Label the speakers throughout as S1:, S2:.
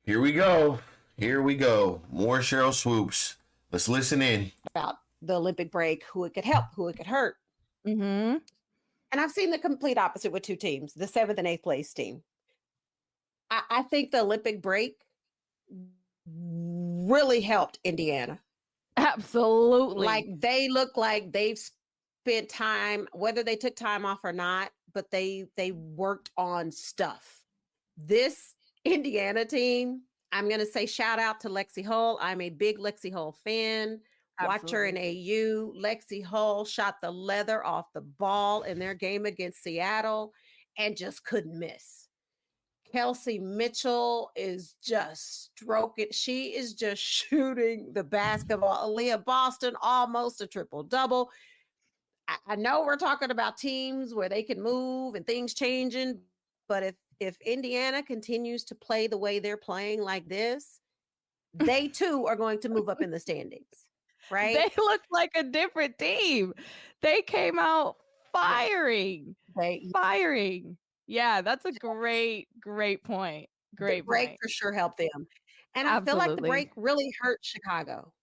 S1: Here we go. Here we go. More Sheryl Swoopes. Let's listen in.
S2: About the Olympic break, who it could help, who it could hurt.
S3: Mm-hmm.
S2: And I've seen the complete opposite with two teams, the 7th and 8th place team. I think the Olympic break really helped Indiana.
S3: Absolutely.
S2: Like, they look like they've spent time, whether they took time off or not, but they worked on stuff. This Indiana team, I'm going to say shout out to Lexi Hull. I'm a big Lexi Hull fan. Watch her in AU. Lexi Hull shot the leather off the ball in their game against Seattle and just couldn't miss. Kelsey Mitchell is just stroking. She is just shooting the basketball. Aaliyah Boston, almost a triple-double. I know we're talking about teams where they can move and things changing, but if Indiana continues to play the way they're playing like this, they too are going to move up in the standings, right?
S3: They look like a different team. They came out firing. Firing. Yeah, that's a great point. Great
S2: the break
S3: point.
S2: for sure helped them. And I feel like the break really hurt Chicago.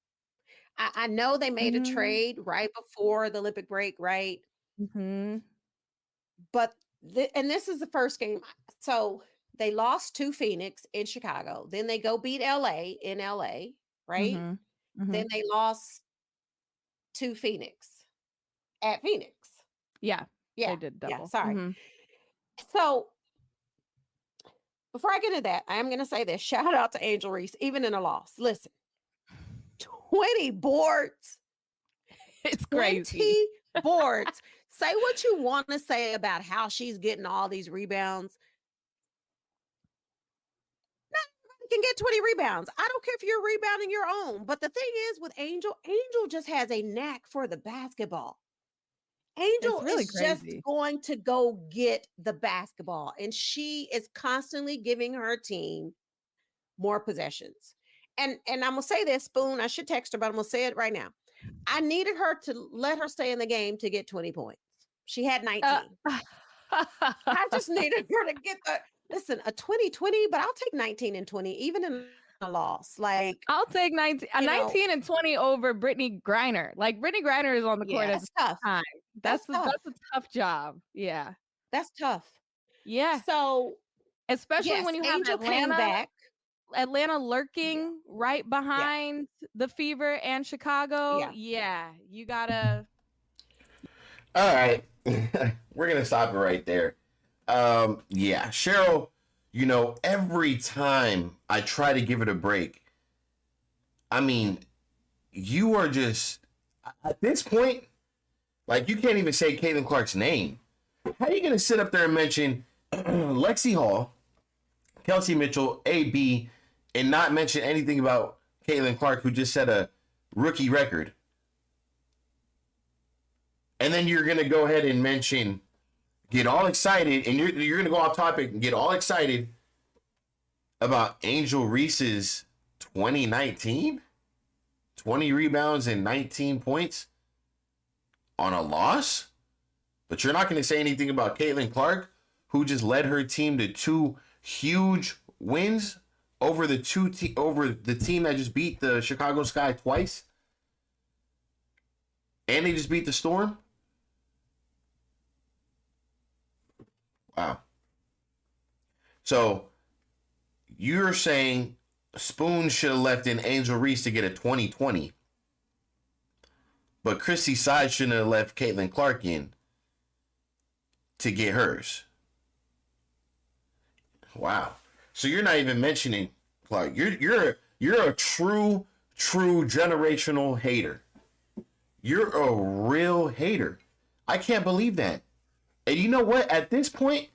S2: I know they made a trade right before the Olympic break, right?
S3: Mm-hmm.
S2: But and this is the first game. So they lost to Phoenix in Chicago. Then they go beat LA in LA, right?
S3: Mm-hmm. Mm-hmm.
S2: Then they lost to Phoenix at Phoenix.
S3: Yeah. They did double.
S2: Yeah, sorry.
S3: Mm-hmm.
S2: So before I get into that, I am going to say this. Shout out to Angel Reese, even in a loss. Listen, 20 boards.
S3: It's crazy.
S2: 20 boards. Say what you want to say about how she's getting all these rebounds. Not everybody can get 20 rebounds. I don't care if you're rebounding your own. But the thing is with Angel just has a knack for the basketball. Angel really is just going to go get the basketball, and she is constantly giving her team more possessions. And I'm going to say this, Spoon, I should text her, but I'm going to say it right now. I needed her to let her stay in the game to get 20 points. She had 19. I just needed her to get listen, a 20-20, but I'll take 19 and 20, even in a loss. Like,
S3: I'll take 19 and 20 over Brittany Griner. Like, Brittany Griner is on the court at the
S2: tough
S3: time. That's a tough job. Yeah.
S2: That's tough.
S3: Yeah.
S2: So
S3: especially when you have
S2: Angel came back.
S3: Atlanta lurking right behind the Fever and Chicago. Yeah, you gotta.
S1: All right. We're going to stop it right there. Sheryl, every time I try to give it a break, I mean, you are just, at this point, like, you can't even say Caitlyn Clark's name. How are you going to sit up there and mention Lexi Hall, Kelsey Mitchell, AB, and not mention anything about Caitlyn Clark, who just set a rookie record? And then you're going to go ahead and get all excited, and you're going to go off topic and get all excited about Angel Reese's 2019? 20 rebounds and 19 points on a loss? But you're not going to say anything about Caitlyn Clark, who just led her team to 2 huge wins over the team that just beat the Chicago Sky twice, and they just beat the Storm. Wow. So you're saying Spoon should have left in Angel Reese to get a 2020, but Chrissy Side shouldn't have left Caitlyn Clark in to get hers. Wow. So you're not even mentioning Clark. You're a true generational hater. You're a real hater. I can't believe that. And you know what? At this point,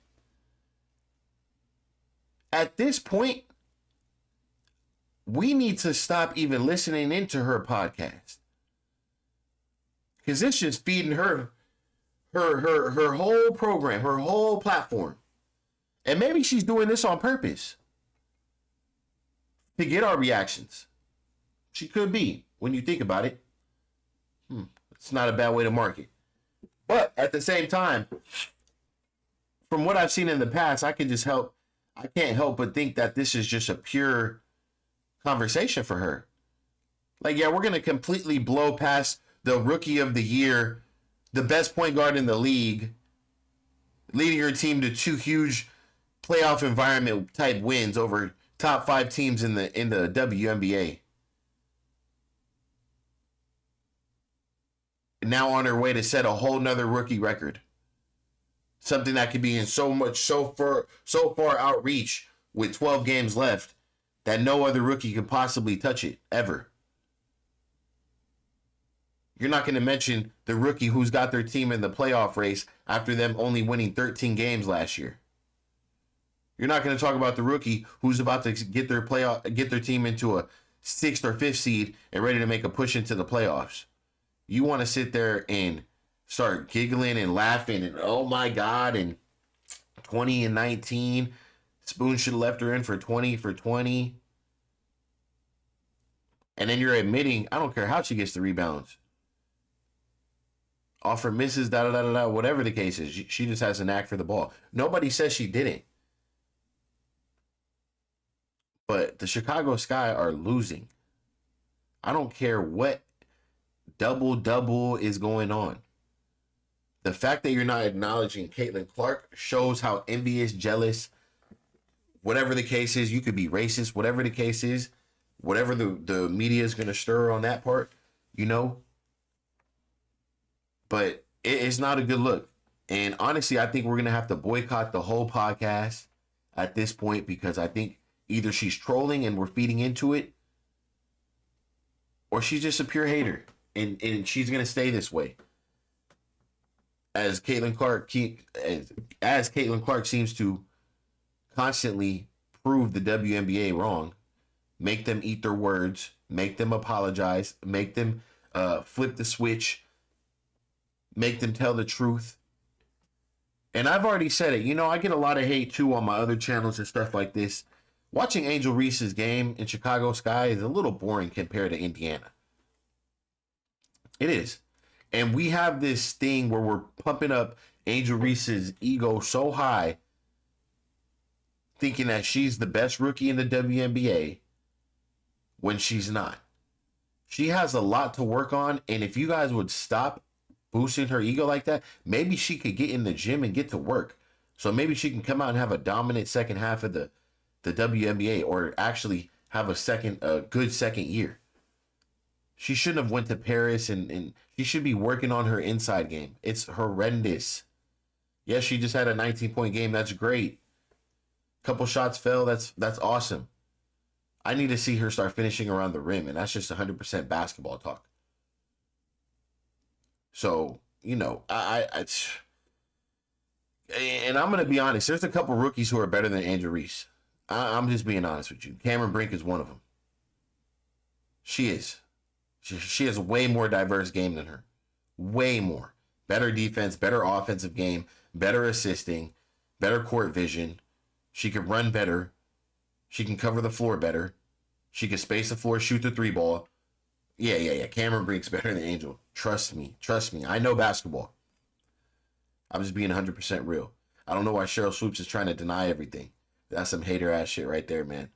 S1: we need to stop even listening into her podcast, because it's just feeding her whole program, her whole platform. And maybe she's doing this on purpose to get our reactions. She could be, when you think about it. It's not a bad way to market. But at the same time, from what I've seen in the past, I can just help. I can't help but think that this is just a pure conversation for her. Like, yeah, we're going to completely blow past the rookie of the year, the best point guard in the league, leading her team to 2 huge playoff environment type wins over top 5 teams in the WNBA. Now on her way to set a whole nother rookie record. Something that could be in so far outreach with 12 games left that no other rookie can possibly touch it ever. You're not going to mention the rookie who's got their team in the playoff race after them only winning 13 games last year. You're not going to talk about the rookie who's about to get their team into a 6th or 5th seed and ready to make a push into the playoffs. You want to sit there and start giggling and laughing and oh my God, and 20 and 19, Spoon should have left her in for 20 for 20. And then you're admitting, I don't care how she gets the rebounds. Offer misses, whatever the case is. She just has a knack for the ball. Nobody says she didn't. But the Chicago Sky are losing. I don't care what double is going on. The fact that you're not acknowledging Caitlyn Clark shows how envious, jealous, whatever the case is, you could be racist, whatever the case is, whatever the media is going to stir on that part, you know. But it's not a good look. And honestly, I think we're going to have to boycott the whole podcast at this point, because I think either she's trolling and we're feeding into it, or she's just a pure hater. And she's going to stay this way. As Caitlyn Clark seems to constantly prove the WNBA wrong, make them eat their words, make them apologize, make them flip the switch, make them tell the truth. And I've already said it. You know, I get a lot of hate too on my other channels and stuff like this. Watching Angel Reese's game in Chicago Sky is a little boring compared to Indiana. It is. And we have this thing where we're pumping up Angel Reese's ego so high, thinking that she's the best rookie in the WNBA when she's not. She has a lot to work on, and if you guys would stop boosting her ego like that, maybe she could get in the gym and get to work. So maybe she can come out and have a dominant second half of the WNBA, or actually have a good second year. She shouldn't have went to Paris, and she should be working on her inside game. It's horrendous. Yes, she just had a 19-point game. That's great. Couple shots fell. That's awesome. I need to see her start finishing around the rim, and that's just 100% basketball talk. So, you know, and I'm going to be honest. There's a couple rookies who are better than Angel Reese. I'm just being honest with you. Cameron Brink is one of them. She is. She has a way more diverse game than her. Way more. Better defense, better offensive game, better assisting, better court vision. She can run better. She can cover the floor better. She can space the floor, shoot the 3 ball. Yeah. Cameron Brink's better than Angel. Trust me. I know basketball. I'm just being 100% real. I don't know why Sheryl Swoopes is trying to deny everything. That's some hater ass shit right there, man.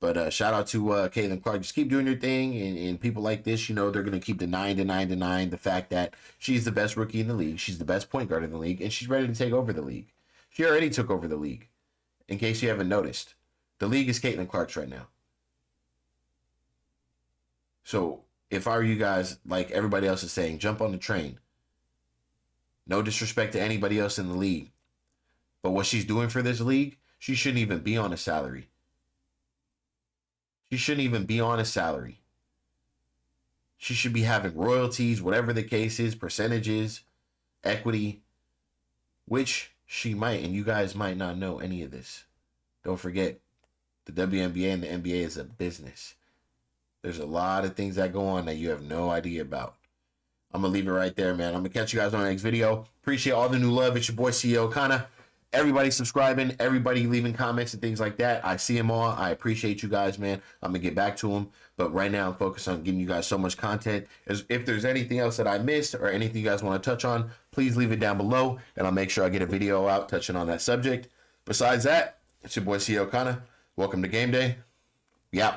S1: But shout out to Caitlyn Clark. Just keep doing your thing. And people like this, you know, they're going to keep denying the fact that she's the best rookie in the league. She's the best point guard in the league. And she's ready to take over the league. She already took over the league. In case you haven't noticed. The league is Caitlyn Clark's right now. So if I were you guys, like everybody else is saying, jump on the train. No disrespect to anybody else in the league. But what she's doing for this league, she shouldn't even be on a salary. She shouldn't even be on a salary. She should be having royalties, whatever the case is, percentages, equity, which she might, and you guys might not know any of this. Don't forget, the WNBA and the NBA is a business. There's a lot of things that go on that you have no idea about. I'm going to leave it right there, man. I'm going to catch you guys on the next video. Appreciate all the new love. It's your boy, CEO Kana. Everybody subscribing, everybody leaving comments and things like that. I see them all. I appreciate you guys, man. I'm going to get back to them. But right now, I'm focused on giving you guys so much content. If there's anything else that I missed or anything you guys want to touch on, please leave it down below, and I'll make sure I get a video out touching on that subject. Besides that, It's your boy C. O'Connor. Welcome to Game Day. Yeah.